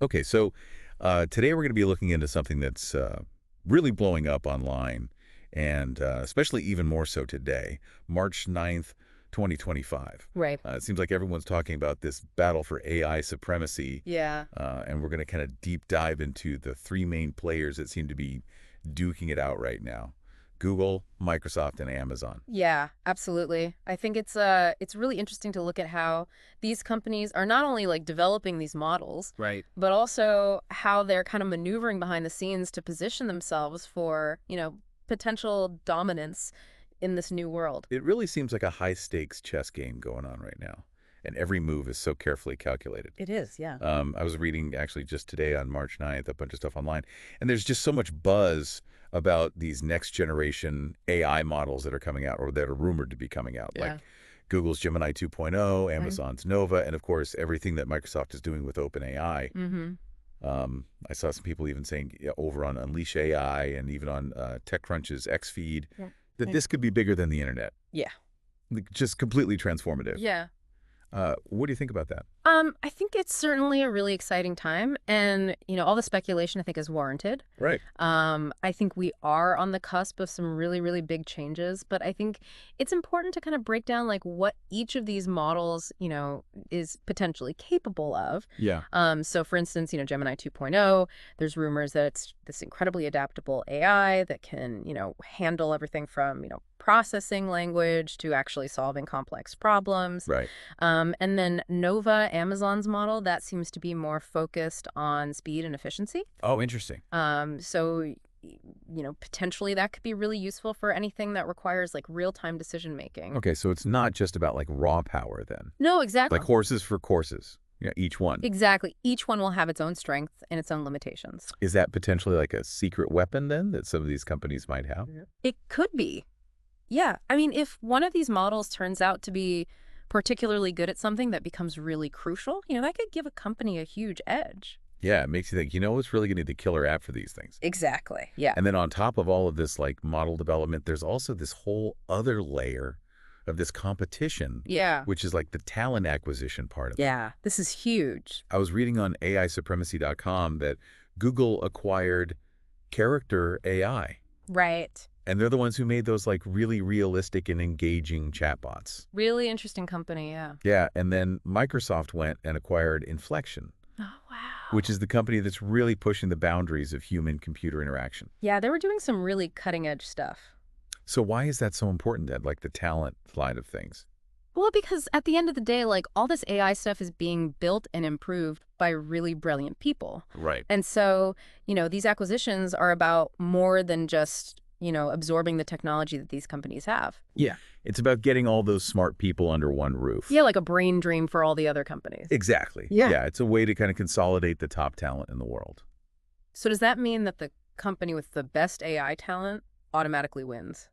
Okay, so today we're going to be looking into something that's really blowing up online, and especially even more so today, March 9th, 2025. Right. It seems like everyone's talking about this battle for AI supremacy, Yeah. and we're going to kind of deep dive into the three main players that seem to be duking it out right now: Google, Microsoft, and Amazon. Yeah, absolutely. I think it's really interesting to look at how these companies are not only like developing these models, Right. but also how they're kind of maneuvering behind the scenes to position themselves for, potential dominance in this new world. It really seems like a high-stakes chess game going on right now, and every move is so carefully calculated. It is, yeah. I was reading actually just today on March 9th a bunch of stuff online, and there's just so much buzz about these next generation AI models that are coming out or that are rumored to be coming out, like Yeah. Google's Gemini 2.0, Right. Amazon's Nova, and of course everything that Microsoft is doing with OpenAI. Mm-hmm. I saw some people even saying, yeah, over on Unleash AI and even on TechCrunch's XFeed Yeah. that Right. this could be bigger than the internet, Yeah. like, just completely transformative. Yeah. What do you think about that? I think it's certainly a really exciting time, and all the speculation I think is warranted. Right. I think we are on the cusp of some really, really big changes, but I think it's important to kind of break down like what each of these models, is potentially capable of. Yeah. So for instance, Gemini 2.0, there's rumors that it's this incredibly adaptable AI that can, handle everything from, processing language to actually solving complex problems. Right. And then Nova, Amazon's model, that seems to be more focused on speed and efficiency. Oh, interesting. Potentially that could be really useful for anything that requires like real-time decision making. Okay, so it's not just about like raw power then. No, Like exactly. horses for courses. Yeah, each one. Exactly. Each one will have its own strengths and its own limitations. Is that potentially like a secret weapon then that some of these companies might have? Yeah. It could be. Yeah. I mean, if one of these models turns out to be particularly good at something that becomes really crucial, that could give a company a huge edge. Yeah, it makes you think, what's really going to be the killer app for these things? Exactly. Yeah. And then on top of all of this like model development, there's also this whole other layer of this competition, Yeah. which is like the talent acquisition part of it. Yeah. This is huge. I was reading on AIsupremacy.com that Google acquired Character AI. Right. And they're the ones who made those like really realistic and engaging chatbots. Really interesting company. Yeah. Yeah, and then Microsoft went and acquired Inflection, Oh, wow. which is the company that's really pushing the boundaries of human-computer interaction. Yeah, they were doing some really cutting edge stuff. So why is that so important then, like the talent side of things? Well, because at the end of the day, like all this AI stuff is being built and improved by really brilliant people. Right. And so, these acquisitions are about more than just, absorbing the technology that these companies have. Yeah. It's about getting all those smart people under one roof. Yeah, like a brain dream for all the other companies. Exactly. Yeah. Yeah, it's a way to kind of consolidate the top talent in the world. So does that mean that the company with the best AI talent automatically wins?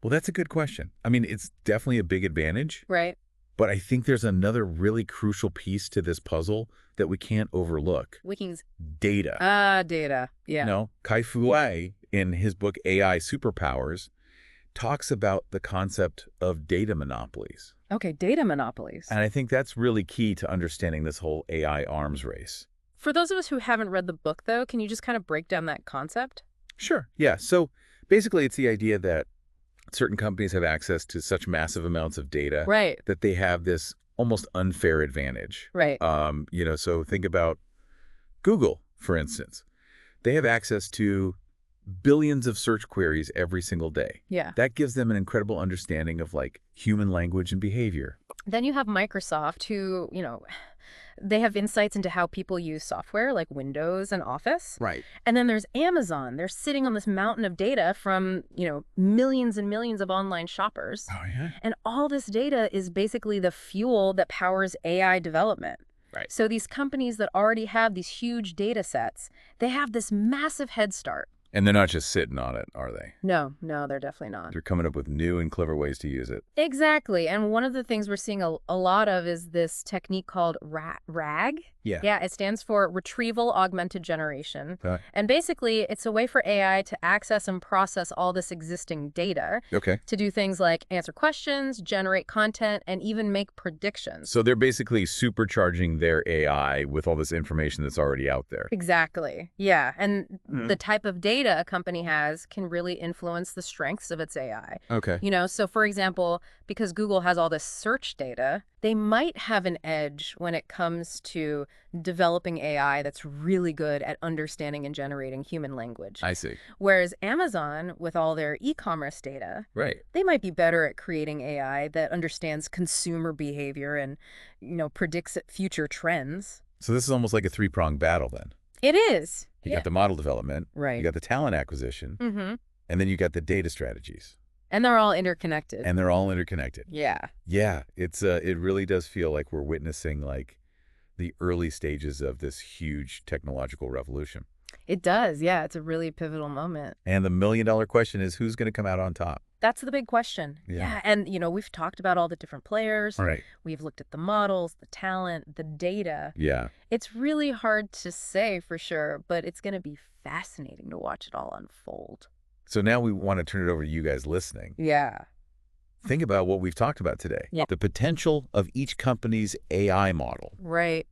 Well, that's a good question. I mean, it's definitely a big advantage, Right? but I think there's another really crucial piece to this puzzle that we can't overlook. Wikings. Data. Data. Yeah. Kai-Fu Lee, in his book AI Superpowers, talks about the concept of data monopolies. Okay, data monopolies. And I think that's really key to understanding this whole AI arms race. For those of us who haven't read the book, though, can you just kind of break down that concept? Sure. Yeah. So basically, it's the idea that certain companies have access to such massive amounts of data Right. that they have this almost unfair advantage. Right. So think about Google, for instance. They have access to billions of search queries every single day. Yeah. That gives them an incredible understanding of like human language and behavior. Then you have Microsoft, who, they have insights into how people use software like Windows and Office. Right. And then there's Amazon. They're sitting on this mountain of data from, millions and millions of online shoppers. Oh, yeah. And all this data is basically the fuel that powers AI development. Right. So these companies that already have these huge data sets, they have this massive head start. And they're not just sitting on it, are they? No, no, they're definitely not. They're coming up with new and clever ways to use it. Exactly. And one of the things we're seeing a lot of is this technique called RAG. Yeah. Yeah, it stands for Retrieval Augmented Generation. Okay. And basically, it's a way for AI to access and process all this existing data Okay. to do things like answer questions, generate content, and even make predictions. So they're basically supercharging their AI with all this information that's already out there. Exactly. Yeah. And the type of data a company has can really influence the strengths of its AI. Okay. So for example, because Google has all this search data, they might have an edge when it comes to developing AI that's really good at understanding and generating human language. I see. Whereas Amazon, with all their e-commerce data, Right. they might be better at creating AI that understands consumer behavior and, predicts future trends. So this is almost like a three-pronged battle then. It is. You got the model development, Right. you got the talent acquisition, Mm-hmm. and then you got the data strategies. And they're all interconnected. And they're all interconnected. Yeah. Yeah, it really does feel like we're witnessing like the early stages of this huge technological revolution. It does. Yeah. It's a really pivotal moment. And the million-dollar question is who's going to come out on top? That's the big question. Yeah. And, we've talked about all the different players. Right. We've looked at the models, the talent, the data. Yeah. It's really hard to say for sure, but it's going to be fascinating to watch it all unfold. So now we want to turn it over to you guys listening. Yeah. Think about what we've talked about today. Yeah. The potential of each company's AI model, Right.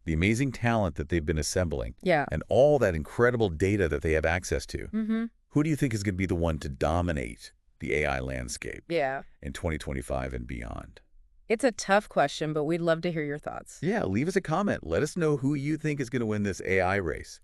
the amazing talent that they've been assembling, Yeah. and all that incredible data that they have access to. Mm-hmm. Who do you think is going to be the one to dominate the AI landscape Yeah. in 2025 and beyond? It's a tough question, but we'd love to hear your thoughts. Yeah, leave us a comment. Let us know who you think is going to win this AI race.